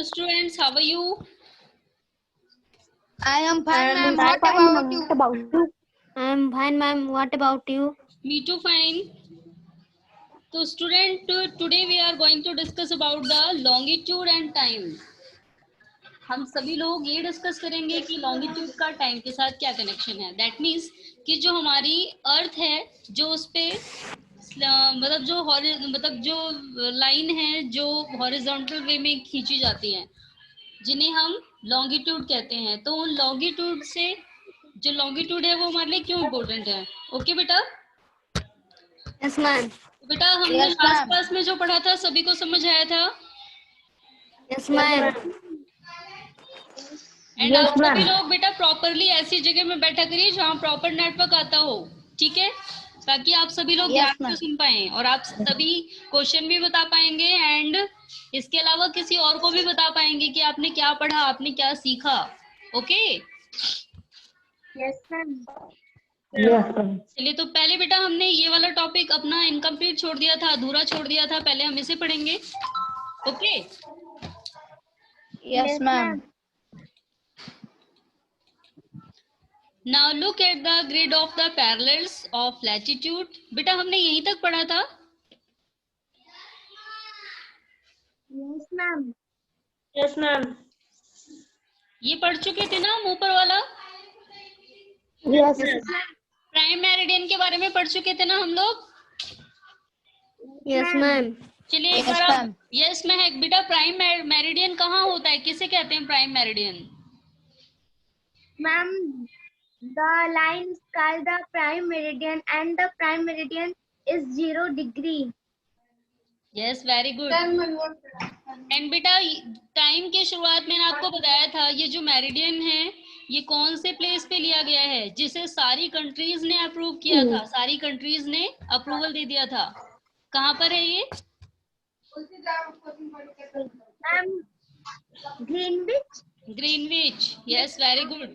students, how are you? I am fine, ma'am. I'm What fine, about ma'am. you? What about you? I'm fine, ma'am. What about you? Me too, fine. So student, today we are going to discuss about the longitude and time. हम सभी लोग ये discuss करेंगे कि longitude का time के साथ क्या कनेक्शन है। दैट मीन्स कि जो हमारी अर्थ है, जो उस पे मतलब जो लाइन है जो हॉरिजॉन्टल वे में खींची जाती है, जिन्हें हम लॉन्गिट्यूड कहते हैं। तो उन लॉन्गिट्यूड से जो लॉन्गिट्यूड है वो हमारे लिए क्यों इम्पोर्टेंट है? ओके बेटा? Yes, ma'am. बेटा हमने Yes, लास्ट ma'am. क्लास में जो पढ़ा था सभी को समझ आया था? Yes, ma'am. एंड आप सभी लोग बेटा प्रॉपरली ऐसी जगह में बैठा करिए जहाँ प्रॉपर नेटवर्क आता हो, ठीक है? ताकि आप सभी लोग Yes, ध्यान से सुन पाए और आप सभी क्वेश्चन भी बता पाएंगे एंड इसके अलावा किसी और को भी बता पाएंगे कि आपने क्या पढ़ा, आपने क्या सीखा। ओके? Yes, ma'am. चलिए, तो पहले बेटा हमने ये वाला टॉपिक अपना इनकम्प्लीट छोड़ दिया था, अधूरा छोड़ दिया था। पहले हम इसे पढ़ेंगे। Okay? Yes, ma'am. Now look at the grid of the parallels of latitude. बेटा हमने यहीं तक पढ़ा था। Yes, ma'am. Yes, ma'am. ये पढ़ चुके थे ना हम ऊपर वाला? Yes, प्राइम मेरिडियन के बारे में पढ़ चुके थे ना हम लोग? yes, ma'am. चलिए एक Yes, बार ma'am. यस में है बेटा। प्राइम मेरिडियन कहाँ होता है, किसे कहते हैं prime meridian? Ma'am, the line is called the prime meridian and the prime meridian is 0 degree. Yes, very good. And बेटा टाइम की शुरुआत मैंने आपको बताया था, ये जो मेरिडियन है ये कौन से प्लेस पे लिया गया है जिसे सारी कंट्रीज ने अप्रूव किया था, सारी कंट्रीज ने अप्रूवल दे दिया था। कहाँ पर है ये? Greenwich. Greenwich. Yes, very good.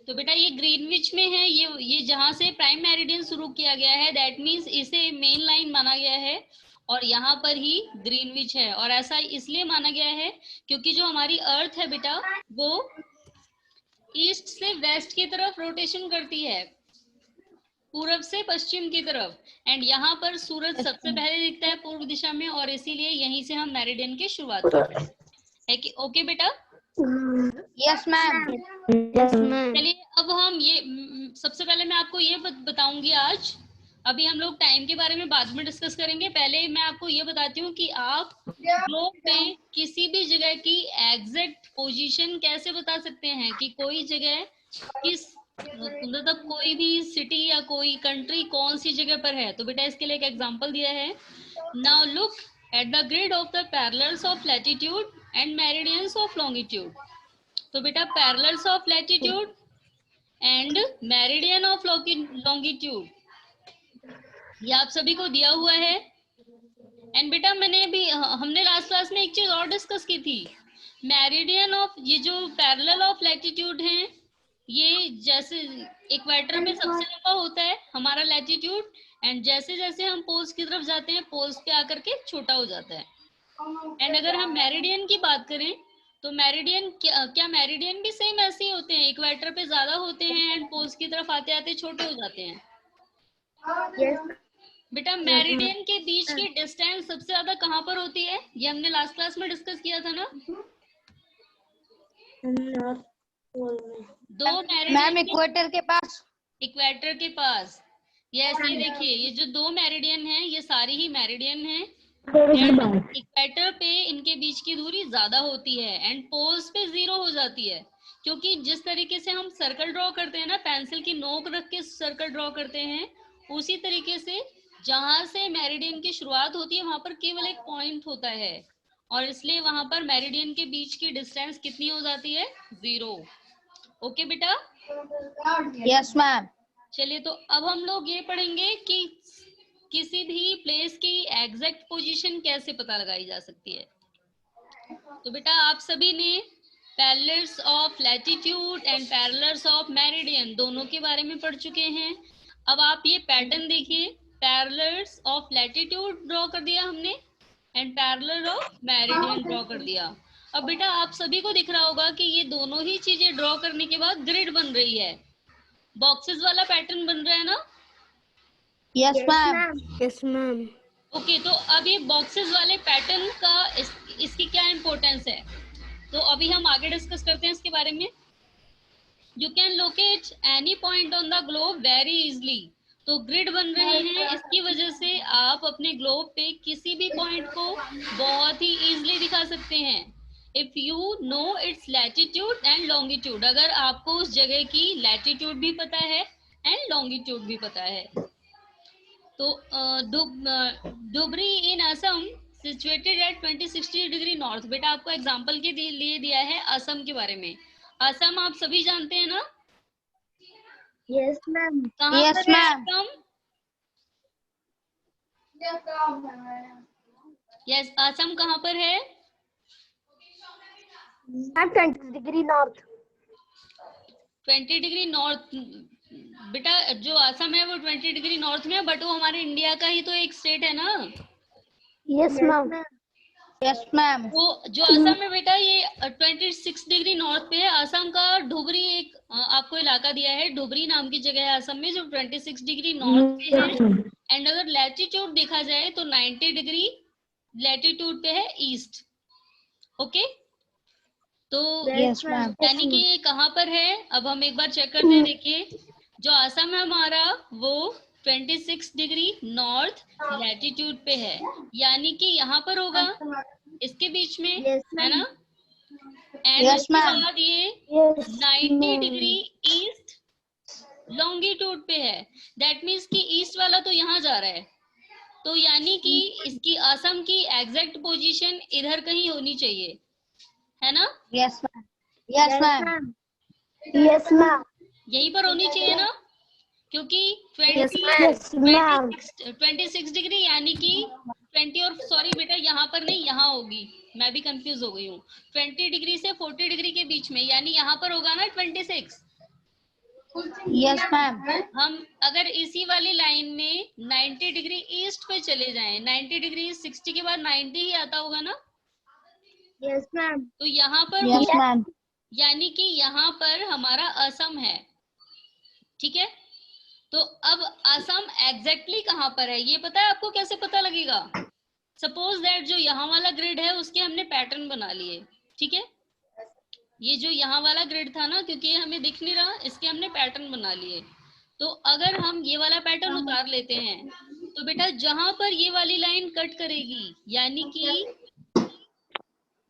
तो बेटा ये ग्रीनविच में है, ये जहां से प्राइम मेरिडियन शुरू किया गया है, दैट मींस इसे मेन लाइन माना गया है और यहाँ पर ही ग्रीनविच है। और ऐसा इसलिए माना गया है क्योंकि जो हमारी अर्थ है बेटा वो ईस्ट से वेस्ट की तरफ रोटेशन करती है, पूरब से पश्चिम की तरफ। एंड यहाँ पर सूरज सबसे पहले दिखता है पूर्व दिशा में और इसीलिए यहीं से हम मेरिडियन की शुरुआत करते हैं। कि ओके बेटा? Yes, ma'am. Yes, ma'am. चलिए अब हम ये सबसे पहले मैं आपको ये बताऊंगी आज। अभी हम लोग टाइम के बारे में बाद में डिस्कस करेंगे। पहले मैं आपको ये बताती हूँ कि आप ग्लोब पे किसी भी जगह की एग्जैक्ट पोजीशन कैसे बता सकते हैं कि कोई जगह किस मतलब कोई भी सिटी या कोई कंट्री कौन सी जगह पर है। तो बेटा इसके लिए एक एग्जांपल दिया है। Now look at the grid of the parallels of latitude and meridians of longitude. तो बेटा parallels of latitude and meridian of longitude ये आप सभी को दिया हुआ है। एंड बेटा हमने लास्ट क्लास में एक चीज और डिस्कस की थी। मेरिडियन ऑफ ये जो पैरेलल ऑफ लैटिट्यूड हैं, ये जैसे इक्वेटर में सबसे लंबा होता है हमारा लैटिट्यूड, एंड जैसे जैसे हम पोल्स की तरफ जाते हैं पोल्स पे आकर के छोटा हो जाता है। एंड अगर हम मेरिडियन की बात करें तो मेरिडियन क्या मेरिडियन भी सेम ऐसे ही होते हैं, इक्वेटर पे ज्यादा होते हैं एंड पोल्स की तरफ आते आते छोटे हो जाते हैं? Yes. बेटा मेरिडियन के बीच की डिस्टेंस सबसे ज्यादा कहाँ पर होती है? ये हमने लास्ट क्लास में डिस्कस किया था ना। दो Ma'am, मेरिडियन इक्वेटर के पास. इक्वेटर के पास। यस, ये देखिए ये जो दो मेरिडियन हैं ये सारी ही मेरिडियन हैं। इक्वेटर पे इनके बीच की दूरी ज्यादा होती है एंड पोल्स पे 0 हो जाती है, क्योंकि जिस तरीके से हम सर्कल ड्रॉ करते हैं ना, पेंसिल की नोक रख के सर्कल ड्रॉ करते हैं, उसी तरीके से जहां से मेरिडियन की शुरुआत होती है वहां पर केवल एक पॉइंट होता है और इसलिए वहां पर मेरिडियन के बीच की डिस्टेंस कितनी हो जाती है? 0। ओके बेटा? Yes, ma'am. चलिए, तो अब हम लोग ये पढ़ेंगे कि किसी भी प्लेस की एग्जैक्ट पोजीशन कैसे पता लगाई जा सकती है। तो बेटा आप सभी ने parallels of latitude and parallels of meridian दोनों के बारे में पढ़ चुके हैं। अब आप ये पैटर्न देखिए, पैरेलल्स ऑफ लैटिट्यूड ड्रॉ कर दिया हमने and parallel of meridian draw कर दिया। अब बेटा आप सभी को दिख रहा होगा कि ये दोनों ही चीजें ड्रॉ करने के बाद ग्रिड बन रही है, बॉक्सेस वाला पैटर्न बन रहा है ना। Yes, ma'am. Yes, ma'am. Okay, तो अब ये बॉक्सेस वाले पैटर्न का इसकी क्या इंपॉर्टेंस है, तो अभी हम आगे डिस्कस करते हैं इसके बारे में। You can locate any point on the globe very easily. तो ग्रिड बन रहे हैं, इसकी वजह से आप अपने ग्लोब पे किसी भी पॉइंट को बहुत ही इजली दिखा सकते हैं। If you know it's latitude and longitude, अगर आपको उस जगह की लैटिट्यूड भी पता है एंड लॉन्गिट्यूड भी पता है। तो Dhubri in Assam situated at 2060 degree north. बेटा आपको एग्जांपल के लिए दिया है असम के बारे में। असम आप सभी जानते हैं ना। Yes, ma'am. कहाँ Yes, पर है ma'am. असम? यस, असम कहाँ पर है? 20 degree north. 20 degree north. बेटा जो असम है वो 20 डिग्री नॉर्थ में है, बट वो हमारे इंडिया का ही तो एक स्टेट है ना। Yes, ma'am. Yes, ma'am. तो जो असम है बेटा ये 26 डिग्री नॉर्थ पे है। असम का धुबरी एक आपको इलाका दिया है, धुबरी नाम की जगह है असम में, जो 26 डिग्री नॉर्थ पे है। एंड अगर लैटिट्यूड देखा जाए तो 90 डिग्री लैटिट्यूड पे है ईस्ट। ओके, तो Yes, ma'am. यानी कि ये कहाँ पर है, अब हम एक बार चेक करते हैं। देखिए जो असम है हमारा वो 26 डिग्री नॉर्थ लैटिट्यूड पे है, यानी कि यहाँ पर होगा, इसके बीच में, Yes, है ना। एंड Yes, उसके ma'am. बाद ये Yes. 90 डिग्री ईस्ट लॉन्गिट्यूड पे है। दैट मीन्स कि ईस्ट वाला तो यहाँ जा रहा है, तो यानी कि इसकी असम की एग्जैक्ट पोजीशन इधर कहीं होनी चाहिए, है ना। Yes, ma'am. Yes, ma'am. Yes, ma'am. यहीं पर होनी चाहिए ना, क्योंकि Yes, ma'am. 26 डिग्री यानी कि 20, और सॉरी बेटा यहाँ पर नहीं, यहाँ होगी, मैं भी कंफ्यूज हो गई हूँ। 20 डिग्री से 40 डिग्री के बीच में, यानी यहाँ पर होगा ना 26। Yes, ma'am. हम अगर इसी वाली लाइन में 90 डिग्री ईस्ट पे चले जाएं, 90 डिग्री 60 के बाद 90 ही आता होगा ना। Yes, ma'am. तो यहाँ पर Yes, ma'am. यानी कि यहाँ पर हमारा असम है, ठीक है। तो अब असम एग्जैक्टली कहाँ पर है ये पता है आपको, कैसे पता लगेगा। सपोज दैट जो यहाँ वाला ग्रिड है उसके हमने पैटर्न बना लिए, ठीक है। ये जो यहाँ वाला ग्रिड था ना, क्योंकि ये हमें दिख नहीं रहा, इसके हमने पैटर्न बना लिए। तो अगर हम ये वाला पैटर्न उतार लेते हैं तो बेटा जहां पर ये वाली लाइन कट करेगी, यानी कि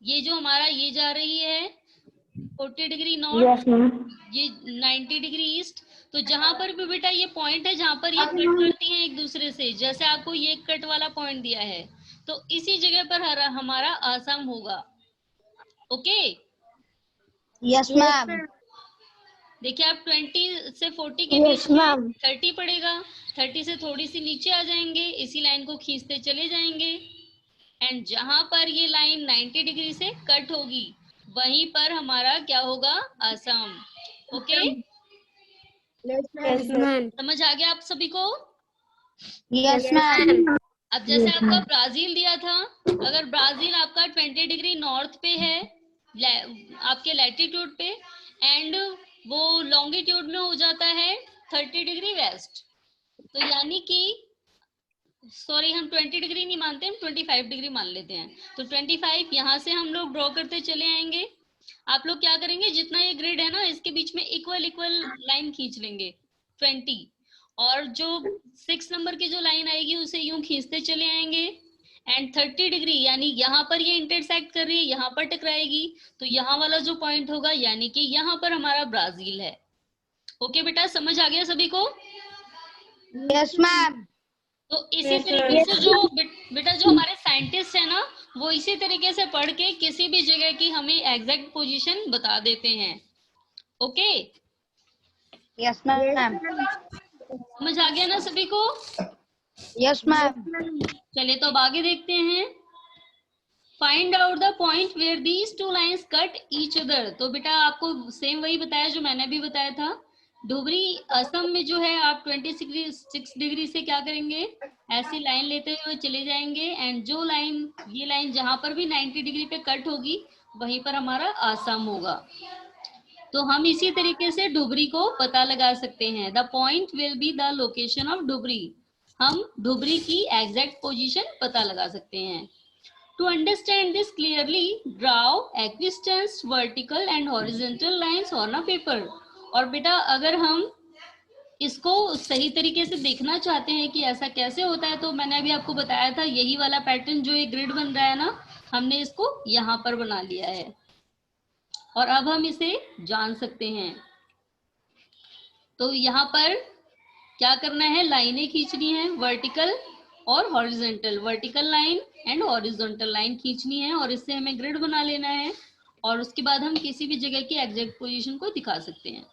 ये जो हमारा ये जा रही है 40 डिग्री नॉर्थ, Yes, ma'am. ये 90 डिग्री ईस्ट, तो जहां पर भी बेटा ये पॉइंट है जहां पर ये कट करती हैं एक दूसरे से, जैसे आपको ये कट वाला पॉइंट दिया है, तो इसी जगह पर हमारा असम होगा। Okay, Yes, ma'am. देखिए आप 20 से 40 के Yes, बीच में ma'am. 30 पड़ेगा, 30 से थोड़ी सी नीचे आ जाएंगे, इसी लाइन को खींचते चले जाएंगे। एंड जहां पर ये लाइन 90 डिग्री से कट होगी वहीं पर हमारा क्या होगा, Assam. Okay, Yes, ma'am. Yes, ma'am. समझ आ गया आप सभी को। Yes, ma'am. अब जैसे आपका ब्राजील दिया था, अगर ब्राजील आपका 20 डिग्री नॉर्थ पे है आपके लैटिट्यूड पे, एंड वो लॉन्गिट्यूड में हो जाता है 30 डिग्री वेस्ट, तो यानी कि सॉरी हम 20 डिग्री नहीं मानते, हम 25 डिग्री मान लेते हैं। तो 25 यहाँ से हम लोग ड्रॉ करते चले आएंगे। आप लोग क्या करेंगे, जितना ये ग्रिड है ना इसके बीच में इक्वल लाइन खींच लेंगे 20, और जो 6 नंबर की जो लाइन आएगी उसे यूं खींचते चले आएंगे। एंड 30 डिग्री यानी यहाँ पर ये इंटरसेक्ट कर रही है, यहाँ पर टकराएगी, तो यहाँ वाला जो पॉइंट होगा यानी कि यहाँ पर हमारा ब्राजील है। ओके बेटा, समझ आ गया सभी को। Yes, ma'am. तो इसी तरीके से जो बेटा जो हमारे साइंटिस्ट है ना, वो इसी तरीके से पढ़ के किसी भी जगह की हमें एग्जैक्ट पोजीशन बता देते हैं। Okay, Yes, ma'am. समझ आ गया ना सभी को। Yes, ma'am. चलिए तो अब आगे देखते हैं। Find out the point where these two lines cut each other. तो बेटा आपको सेम वही बताया जो मैंने भी बताया था। धुबरी असम में जो है आप 26 डिग्री से क्या करेंगे, ऐसी लाइन लेते हुए चले जाएंगे, एंड जो लाइन ये लाइन जहां पर भी 90 डिग्री पे कट होगी वहीं पर हमारा आसाम होगा। तो हम इसी तरीके से डुबरी को पता लगा सकते हैं। The point will be the location of Dhubri. हम डुबरी की एग्जैक्ट पोजीशन पता लगा सकते हैं। To understand this clearly draw equidistant vertical and horizontal lines on a paper. और बेटा अगर हम इसको सही तरीके से देखना चाहते हैं कि ऐसा कैसे होता है, तो मैंने अभी आपको बताया था यही वाला पैटर्न जो ये ग्रिड बन रहा है ना, हमने इसको यहाँ पर बना लिया है और अब हम इसे जान सकते हैं। तो यहाँ पर क्या करना है, लाइनें खींचनी है वर्टिकल और horizontal, vertical line and horizontal line खींचनी है और इससे हमें ग्रिड बना लेना है और उसके बाद हम किसी भी जगह की एग्जैक्ट पोजीशन को दिखा सकते हैं।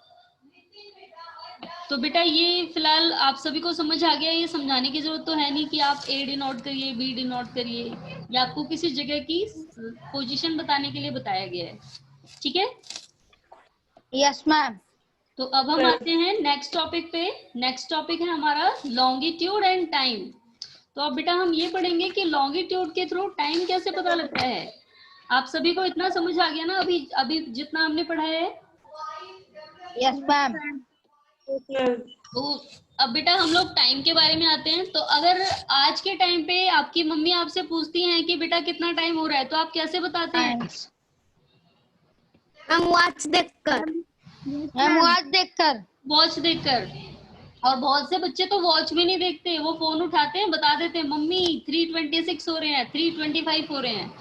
तो बेटा ये फिलहाल आप सभी को समझ आ गया, ये समझाने की जरूरत तो है नहीं कि आप ए डिनोट करिए, बी डिनोट करिए, या आपको किसी जगह की पोजीशन बताने के लिए बताया गया है। ठीक है? Yes ma'am. तो अब हम आते हैं नेक्स्ट टॉपिक पे। नेक्स्ट टॉपिक है हमारा लॉन्गिट्यूड एंड टाइम। तो अब बेटा हम ये पढ़ेंगे कि लॉन्गिट्यूड के थ्रू टाइम कैसे पता लगता है। आप सभी को इतना समझ आ गया ना अभी अभी जितना हमने पढ़ा है? Yes ma'am. तो अब बेटा हम लोग टाइम के बारे में आते हैं। तो अगर आज के टाइम पे आपकी मम्मी आपसे पूछती हैं कि बेटा कितना टाइम हो रहा है, तो आप कैसे बताते हैं? हम वॉच देखकर। मैम वॉच देखकर। वॉच देखकर। और बहुत से बच्चे तो वॉच भी नहीं देखते, वो फोन उठाते हैं, बता देते हैं मम्मी 3:26 हो रहे हैं, 3:25 हो रहे हैं।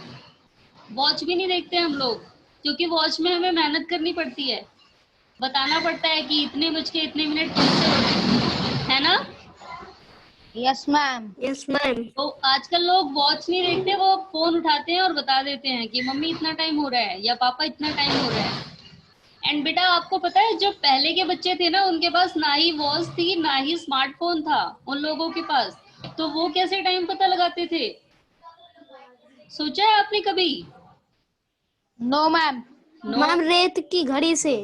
वॉच भी नहीं देखते हम लोग, क्योंकि वॉच में हमें मेहनत करनी पड़ती है, बताना पड़ता है कि इतने बज के इतने मिनट कैसे हो रहे हैं, है ना? Yes ma'am. Yes ma'am. तो आजकल लोग वॉच नहीं देखते, वो फोन उठाते हैं और बता देते हैं कि मम्मी इतना टाइम हो रहा है या पापा इतना टाइम हो रहा है। एंड बेटा आपको पता है जो पहले के बच्चे थे ना, उनके पास ना ही वॉच थी ना ही स्मार्टफोन था उन लोगों के पास, तो वो कैसे टाइम पता लगाते थे? सोचा है आपने कभी? No ma'am. मैम रेत की घड़ी से।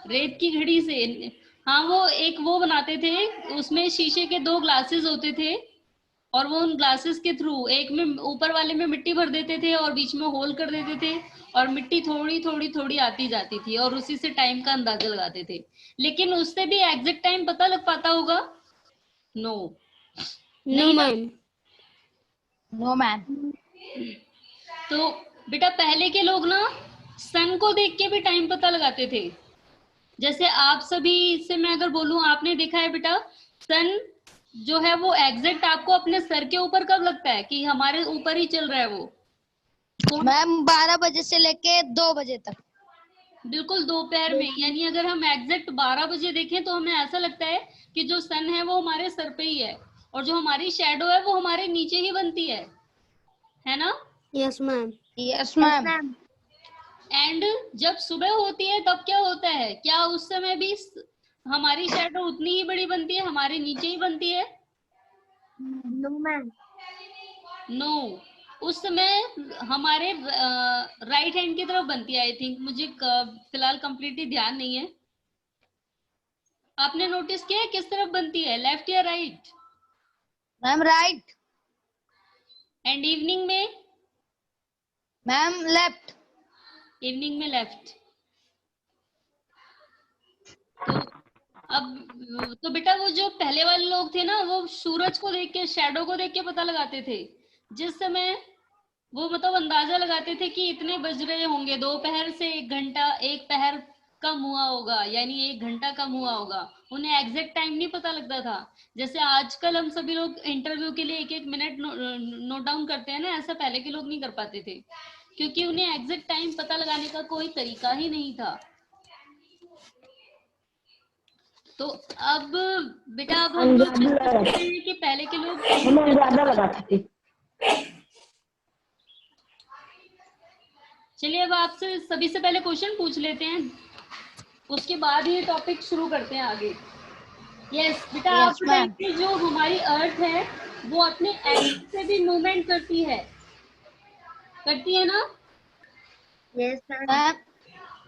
रेत की घड़ी से? हाँ, वो एक वो बनाते थे, उसमें शीशे के 2 ग्लासेस होते थे और वो उन ग्लासेस के थ्रू एक में ऊपर वाले में मिट्टी भर देते थे और बीच में होल कर देते थे और मिट्टी थोड़ी थोड़ी थोड़ी आती जाती थी और उसी से टाइम का अंदाजा लगाते थे। लेकिन उससे भी एग्जैक्ट टाइम पता लग पाता होगा? नो, नहीं ना? मैम। No ma'am. तो बेटा पहले के लोग ना सन को देख के भी टाइम पता लगाते थे। जैसे आप सभी से मैं अगर बोलूं, आपने देखा है बेटा सन जो है वो एग्जैक्ट आपको अपने सर के ऊपर कब लगता है कि हमारे ऊपर ही चल रहा है वो? मैम 12 बजे से लेके 2 बजे तक। बिल्कुल दोपहर में, यानी अगर हम एग्जैक्ट 12 बजे देखें तो हमें ऐसा लगता है कि जो सन है वो हमारे सर पे ही है और जो हमारी शैडो है वो हमारे नीचे ही बनती है ना? Yes ma'am. Yes ma'am. And जब सुबह होती है तब क्या होता है, क्या उस समय भी हमारी शैडो उतनी ही बड़ी बनती है, हमारे नीचे ही बनती है? No ma'am. नो, उस समय हमारे राइट हैंड की तरफ बनती है आई थिंक, मुझे फिलहाल कंप्लीटली ध्यान नहीं है। आपने नोटिस किया है किस तरफ बनती है, लेफ्ट या right? Ma'am right. And evening में? Ma'am left. इवनिंग में लेफ्ट। तो अब तो बेटा वो जो पहले वाले लोग थे ना, वो सूरज को देख के, शैडो को देख के पता लगाते थे। जिस समय वो मतलब अंदाजा लगाते थे कि इतने बज रहे होंगे, दोपहर से 1 घंटा, 1 पहर कम हुआ होगा, यानी 1 घंटा कम हुआ होगा। उन्हें एग्जैक्ट टाइम नहीं पता लगता था। जैसे आजकल हम सभी लोग इंटरव्यू के लिए 1-1 मिनट नोट डाउन करते हैं ना, ऐसा पहले के लोग नहीं कर पाते थे, क्योंकि उन्हें एग्जैक्ट टाइम पता लगाने का कोई तरीका ही नहीं था। तो अब बेटा अब हम लोग डिस्कस करते हैं कि पहले के लोग ज्यादा लगाते थे। चलिए अब आपसे सभी से पहले क्वेश्चन पूछ लेते हैं, उसके बाद ये टॉपिक शुरू करते हैं आगे। यस बेटा, आप बताइए कि जो हमारी अर्थ है वो अपने एक्सिस से भी मूवमेंट करती है ना? Yes ma'am.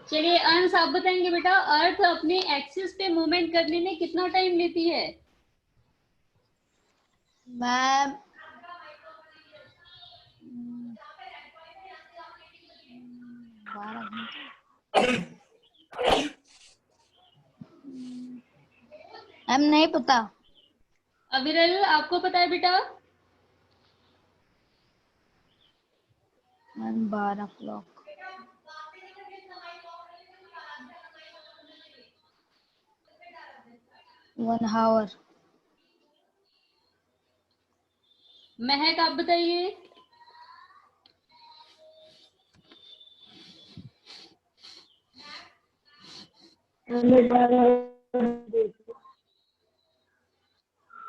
चलिए अंश आप बताएंगे बेटा, अर्थ अपने एक्सिस पे मूवमेंट करने में कितना टाइम लेती है? मैम मैम नहीं पता। अविरल आपको पता है बेटा? Ma'am 12 o'clock, 1 hour। महक आप बताइए।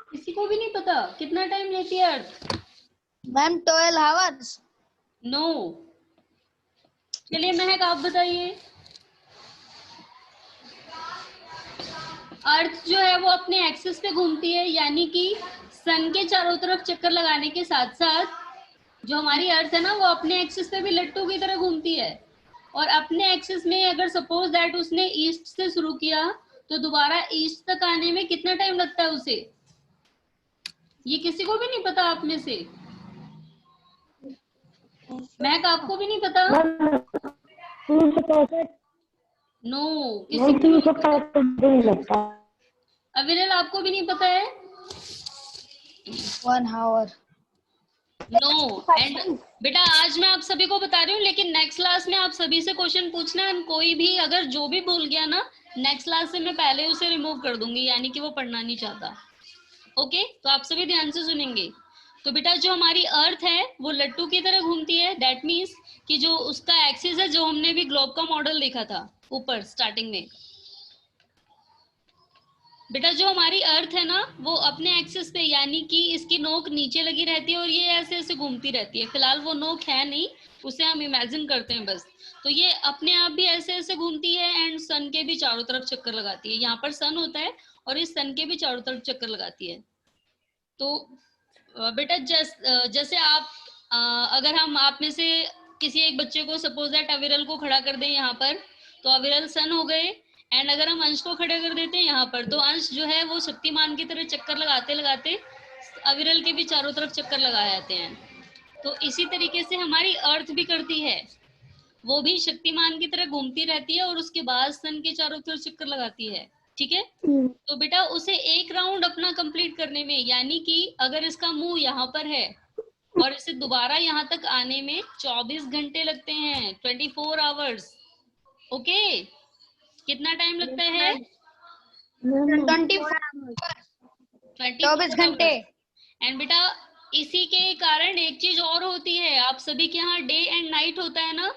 किसी को भी नहीं पता कितना टाइम लेती है अर्थ? Ma'am 12 hours। नो। चलिए महक आप बताइए। अर्थ जो है वो अपने एक्सिस पे घूमती है, यानी कि सन के चारों तरफ चक्कर लगाने के साथ साथ जो हमारी अर्थ है ना वो अपने एक्सिस पे भी लट्टू की तरह घूमती है। और अपने एक्सिस में अगर सपोज दैट उसने ईस्ट से शुरू किया तो दोबारा ईस्ट तक आने में कितना टाइम लगता है उसे? ये किसी को भी नहीं पता आप में से? महक आपको भी नहीं पता? नो, किसी को भी नहीं पता। अविरल आपको भी नहीं पता है? 1 hour। नो। एंड बेटा आज मैं आप सभी को बता रही हूँ, लेकिन नेक्स्ट क्लास में आप सभी से क्वेश्चन पूछना है। कोई भी अगर जो भी भूल गया ना, नेक्स्ट क्लास से मैं पहले उसे रिमूव कर दूंगी, यानी कि वो पढ़ना नहीं चाहता। ओके, तो आप सभी ध्यान से सुनेंगे। तो बेटा जो हमारी अर्थ है वो लट्टू की तरह घूमती है। दैट मीन्स कि जो उसका एक्सिस है, जो हमने भी ग्लोब का मॉडल देखा था ऊपर स्टार्टिंग में, बेटा जो हमारी अर्थ है ना वो अपने एक्सिस पे, यानी कि इसकी नोक नीचे लगी रहती है और ये ऐसे ऐसे घूमती रहती है। फिलहाल वो नोक है नहीं, उसे हम इमेजिन करते हैं बस। तो ये अपने आप भी ऐसे ऐसे घूमती है एंड सन के भी चारों तरफ चक्कर लगाती है। यहाँ पर सन होता है और इस सन के भी चारों तरफ चक्कर लगाती है। तो बेटा जैसे आप अगर हम आप में से किसी एक बच्चे को, सपोज दैट अविरल को खड़ा कर दें यहाँ पर, तो अविरल सन हो गए। एंड अगर हम अंश को खड़ा कर देते हैं यहाँ पर, तो अंश जो है वो शक्तिमान की तरह चक्कर लगाते लगाते अविरल के भी चारों तरफ चक्कर लगा जाते हैं। तो इसी तरीके से हमारी अर्थ भी करती है, वो भी शक्तिमान की तरह घूमती रहती है और उसके बाद सन के चारों तरफ चक्कर लगाती है। ठीक है, तो बेटा उसे एक राउंड अपना कंप्लीट करने में, यानी कि अगर इसका मुंह यहाँ पर है और इसे दोबारा यहाँ तक आने में 24 घंटे लगते हैं, 24 आवर्स। ओके, कितना टाइम लगता है? 24 घंटे। एंड बेटा इसी के कारण एक चीज और होती है, आप सभी के यहाँ डे एंड नाइट होता है ना?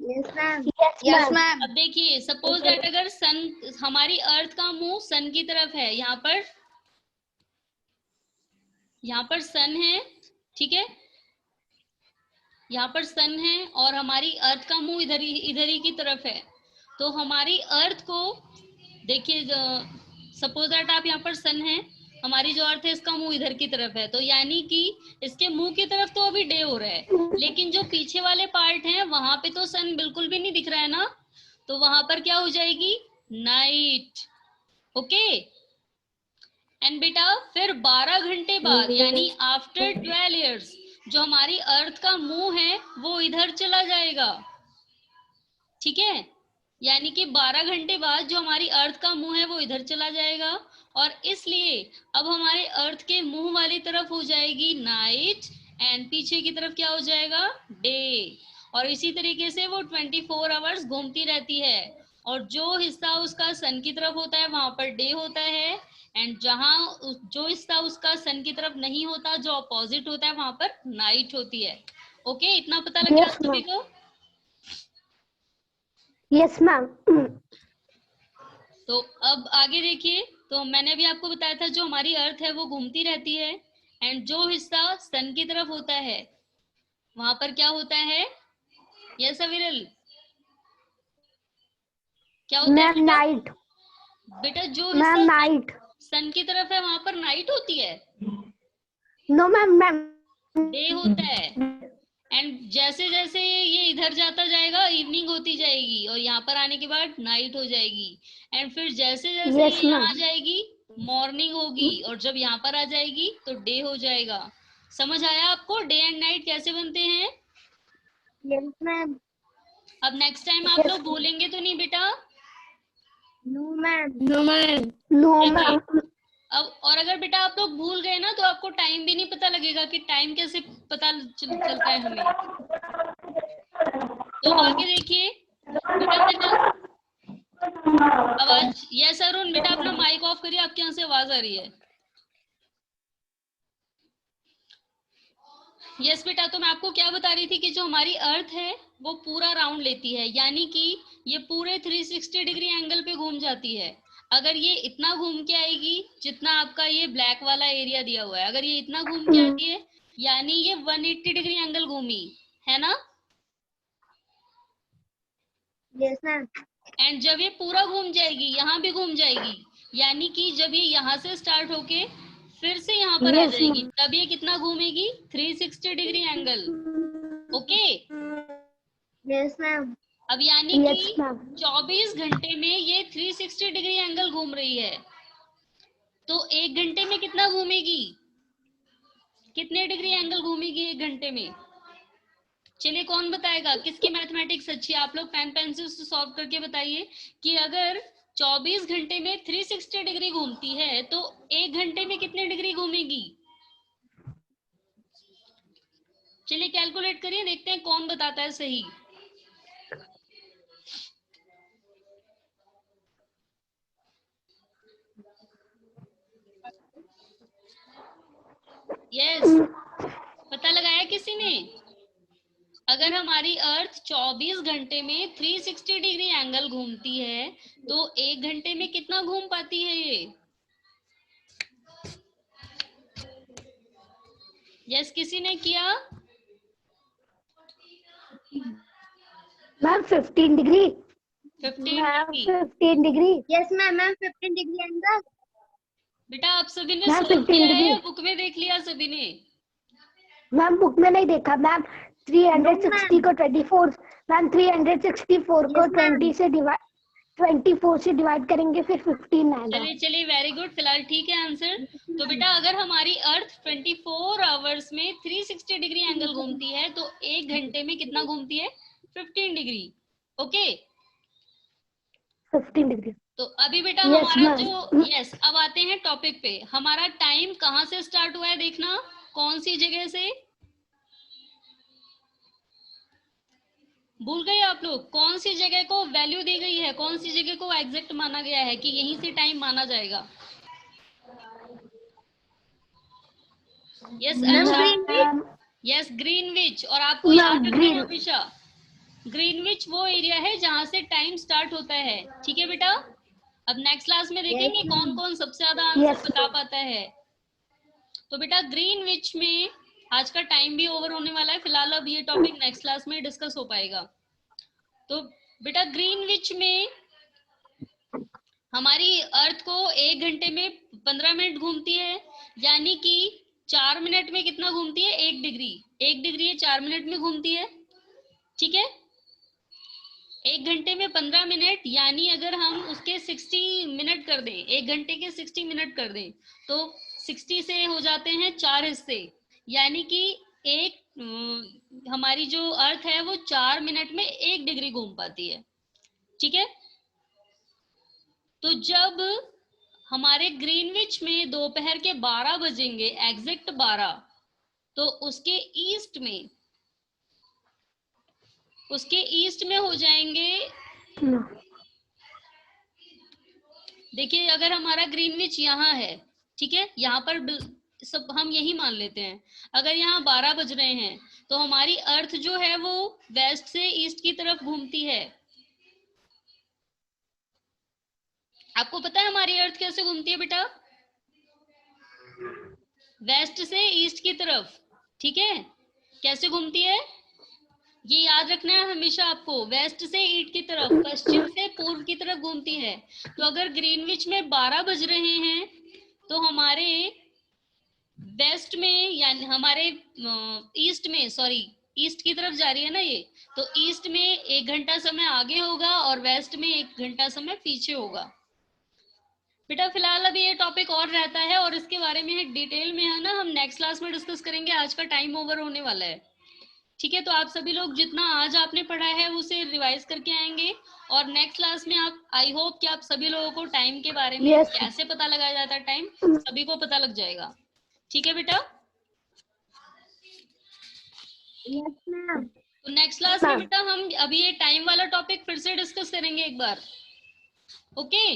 Yes ma'am. अब देखिए, सपोज दैट अगर सन, हमारी अर्थ का मुंह सन की तरफ है, यहाँ पर सन है, ठीक है, यहाँ पर सन है और हमारी अर्थ का मुंह इधर ही की तरफ है। तो हमारी अर्थ को देखिए, सपोज दैट आप यहाँ पर सन है, हमारी जो अर्थ है इसका मुंह इधर की तरफ है, तो यानी कि इसके मुंह की तरफ तो अभी डे हो रहा है, लेकिन जो पीछे वाले पार्ट हैं वहां पे तो सन बिल्कुल भी नहीं दिख रहा है ना, तो वहां पर क्या हो जाएगी? नाइट। ओके, एंड बेटा फिर 12 घंटे बाद, यानी आफ्टर 12 इयर्स, जो हमारी अर्थ का मुंह है वो इधर चला जाएगा। ठीक है, यानी कि 12 घंटे बाद जो हमारी अर्थ का मुंह है वो इधर चला जाएगा, और इसलिए अब हमारे अर्थ के मुंह वाली तरफ हो जाएगी नाइट एंड पीछे की तरफ क्या हो जाएगा? डे। और इसी तरीके से वो 24 आवर्स घूमती रहती है, और जो हिस्सा उसका सन की तरफ होता है वहां पर डे होता है, एंड जहां जो हिस्सा उसका सन की तरफ नहीं होता, जो अपोजिट होता है, वहां पर नाइट होती है। ओके, इतना पता लग गया सभी को? Yes ma'am. तो अब आगे देखिए, तो मैंने भी आपको बताया था जो हमारी अर्थ है वो घूमती रहती है, एंड जो हिस्सा सन की तरफ होता है वहां पर क्या होता है? यस अविरल, क्या होता है मैम बेटा? नाइट। बेटा जो मैम हिस्सा नाइट। सन की तरफ है वहां पर नाइट होती है, नो मैम मैम। डे होता है। एंड जैसे जैसे ये इधर जाता जाएगा इवनिंग होती जाएगी, और यहाँ पर आने के बाद नाइट हो जाएगी, एंड फिर जैसे जैसे Yes, ये यहाँ आ ma'am. जाएगी मॉर्निंग होगी, और जब यहाँ पर आ जाएगी तो डे हो जाएगा। समझ आया आपको डे एंड नाइट कैसे बनते हैं? Yes ma'am. अब नेक्स्ट टाइम आप लोग भूलेंगे तो नहीं बेटा? No, ma'am. No, ma'am. No, चलिए, ma'am. अब और अगर बेटा आप लोग भूल गए ना तो आपको टाइम भी नहीं पता लगेगा कि टाइम कैसे पता चलता है हमें। तो आगे देखिए बेटा, फिर आवाज, यस अरुण बेटा अपना माइक ऑफ करिए, आपके यहाँ से आवाज आ रही है। यस बेटा, तो मैं आपको क्या बता रही थी कि जो हमारी अर्थ है वो पूरा राउंड लेती है, यानी कि ये पूरे 360 डिग्री एंगल पे घूम जाती है। अगर ये इतना घूम के आएगी जितना आपका ये ब्लैक वाला एरिया दिया हुआ है, अगर ये इतना घूम के आती है यानी ये 180 डिग्री एंगल घूमी है ना। Yes, ma'am. एंड जब ये पूरा घूम जाएगी, यहाँ भी घूम जाएगी, यानी कि जब ये यहाँ से स्टार्ट होके फिर से यहाँ पर आ Yes, जाएगी, ma'am. तब ये कितना घूमेगी, 360 degree angle. Okay, Yes, ma'am. अब यानी Yes, कि ma'am. 24 घंटे में ये 360 डिग्री एंगल घूम रही है, तो एक घंटे में कितना घूमेगी, कितने डिग्री एंगल घूमेगी एक घंटे में। चलिए कौन बताएगा, किसकी मैथमेटिक्स अच्छी है, आप लोग पेन पेंसिल से सॉल्व करके बताइए कि अगर 24 घंटे में 360 डिग्री घूमती है तो एक घंटे में कितने डिग्री घूमेगी। चलिए कैलकुलेट करिए, देखते हैं कौन बताता है सही। यस, पता लगाया किसी ने। अगर हमारी अर्थ 24 घंटे में 360 डिग्री एंगल घूमती है तो एक घंटे में कितना घूम पाती है ये। यस, किसी ने किया। Ma'am, 15 degree. 15 Ma'am, degree. 15 degree. Yes, ma'am. Ma'am, 15 degree angle. बेटा आप सभी ने मैम, सोल्व 15 किया है या डिग्री। बुक में देख लिया सभी ने। मैम बुक में नहीं देखा मैम। 360 को 24, मैम 364 को Yes, ma'am. 24 से डिवाइड करेंगे फिर 15 आएगा। चलिए चलिए, वेरी गुड, फिलहाल ठीक है आंसर। तो बेटा अगर हमारी अर्थ 24 आवर्स में 360 डिग्री एंगल घूमती है तो एक घंटे में कितना घूमती है, 15 डिग्री। Okay, 15 degree. तो अभी बेटा Yes, हमारा ma'am. जो यस, अब आते हैं टॉपिक पे। हमारा टाइम कहाँ से स्टार्ट हुआ है देखना, कौन सी जगह से। भूल गए आप लोग, कौन सी जगह को वैल्यू दी गई है, कौन सी जगह को एग्जैक्ट माना गया है कि यहीं से टाइम माना जाएगा। यस Ma'am, अच्छा, मैम यस ग्रीनविच, और आपको याद रखना है ग्रीन। हमेशा ग्रीनविच वो एरिया है जहां से टाइम स्टार्ट होता है। ठीक है बेटा, अब नेक्स्ट क्लास में देखेंगे कौन कौन सबसे ज्यादा आंसर Yes, बता पाता है। तो बेटा ग्रीनविच में आज का टाइम भी ओवर होने वाला है, फिलहाल अब ये टॉपिक नेक्स्ट क्लास में डिस्कस हो पाएगा। तो बेटा ग्रीनविच में हमारी अर्थ को एक घंटे में 15 मिनट घूमती है, यानी कि 4 मिनट में कितना घूमती है, 1 डिग्री। 1 डिग्री ये 4 मिनट में घूमती है। ठीक है, एक घंटे में 15 मिनट, यानी अगर हम उसके 60 मिनट कर दें, एक घंटे के 60 मिनट कर दें तो 60 से हो जाते हैं 4 हिस्से, यानी कि एक हमारी जो अर्थ है वो 4 मिनट में 1 डिग्री घूम पाती है। ठीक है, तो जब हमारे ग्रीनविच में दोपहर के 12 बजेंगे, एग्जैक्ट 12, तो उसके ईस्ट में हो जाएंगे। देखिए अगर हमारा ग्रीनविच यहाँ है, ठीक है, यहाँ पर सब हम यही मान लेते हैं, अगर यहाँ 12 बज रहे हैं तो हमारी अर्थ जो है वो वेस्ट से ईस्ट की तरफ घूमती है। आपको पता है हमारी अर्थ कैसे घूमती है बेटा, वेस्ट से ईस्ट की तरफ। ठीक है, कैसे घूमती है ये याद रखना है हमेशा आपको, वेस्ट से ईस्ट की तरफ, पश्चिम से पूर्व की तरफ घूमती है। तो अगर ग्रीनविच में 12 बज रहे हैं तो हमारे वेस्ट में, यानी हमारे ईस्ट में, सॉरी ईस्ट की तरफ जा रही है ना ये, तो ईस्ट में 1 घंटा समय आगे होगा और वेस्ट में 1 घंटा समय पीछे होगा। बेटा फिलहाल अभी ये टॉपिक और रहता है और इसके बारे में डिटेल में है ना हम नेक्स्ट क्लास में डिस्कस करेंगे, आज का टाइम ओवर होने वाला है। ठीक है, तो आप सभी लोग जितना आज आपने पढ़ा है उसे रिवाइज करके आएंगे और नेक्स्ट क्लास में आप, आई होप कि आप सभी लोगों को टाइम के बारे में Yes. कैसे पता लगाया जाता है टाइम, सभी को पता लग जाएगा। ठीक है बेटा, Yes, ma'am. तो नेक्स्ट क्लास में बेटा हम अभी ये टाइम वाला टॉपिक फिर से डिस्कस करेंगे एक बार। Okay,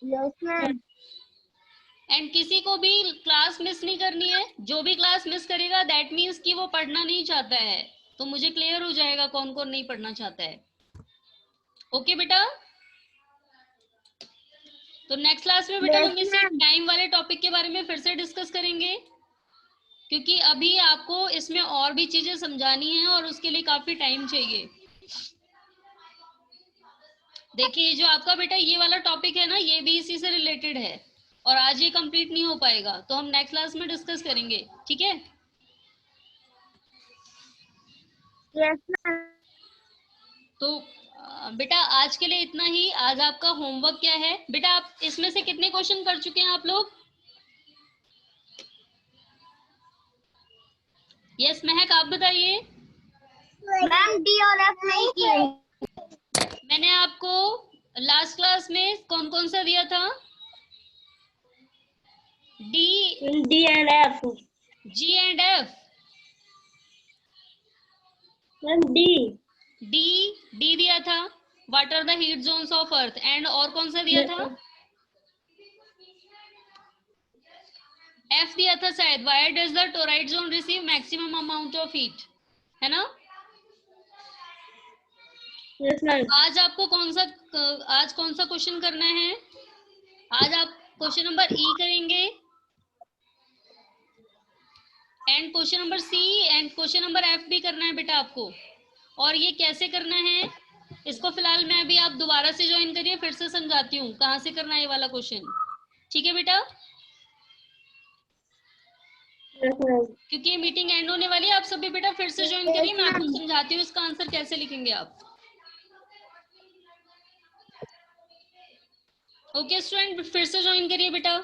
Yes, ma'am. एंड किसी को भी क्लास मिस नहीं करनी है, जो भी क्लास मिस करेगा दैट मीन्स कि वो पढ़ना नहीं चाहता है। तो मुझे क्लियर हो जाएगा कौन कौन नहीं पढ़ना चाहता है। ओके बेटा, तो नेक्स्ट क्लास में बेटा Yes, हम इसी ma'am. टाइम वाले टॉपिक के बारे में फिर से डिस्कस करेंगे, क्योंकि अभी आपको इसमें और भी चीजें समझानी है और उसके लिए काफी टाइम चाहिए। देखिए जो आपका बेटा ये वाला टॉपिक है ना, ये भी इसी से रिलेटेड है और आज ये कंप्लीट नहीं हो पाएगा, तो हम नेक्स्ट क्लास में डिस्कस करेंगे। ठीक है, Yes, ma'am. तो बेटा आज के लिए इतना ही। आज आपका होमवर्क क्या है बेटा, आप इसमें से कितने क्वेश्चन कर चुके हैं आप लोग? यस महक, आप बताइए। मैम डी और एफ नहीं किए। मैंने आपको लास्ट क्लास में कौन कौन सा दिया था? D and F. G and F. Ma'am D. D दिया था, what are the heat zones of earth, and और कौन सा दिया था? एफ दिया था शायद, why does the torrid zone receive maximum amount of heat, है ना? Yes ma'am. आज आपको आज कौन सा क्वेश्चन करना है? आज आप क्वेश्चन नंबर ई करेंगे and question number C and question number F भी करना है बेटा आपको। और ये कैसे करना है इसको फिलहाल मैं अभी, आप दोबारा से ज्वाइन करिए, फिर से समझाती हूँ कहाँ से करना है ये वाला क्वेश्चन। ठीक है बेटा, क्योंकि ये मीटिंग एंड होने वाली है, आप सभी बेटा फिर से ज्वाइन करिए, मैं आपको समझाती हूँ इसका आंसर कैसे लिखेंगे आप। ओके स्टूडेंट, फिर से ज्वाइन करिए बेटा।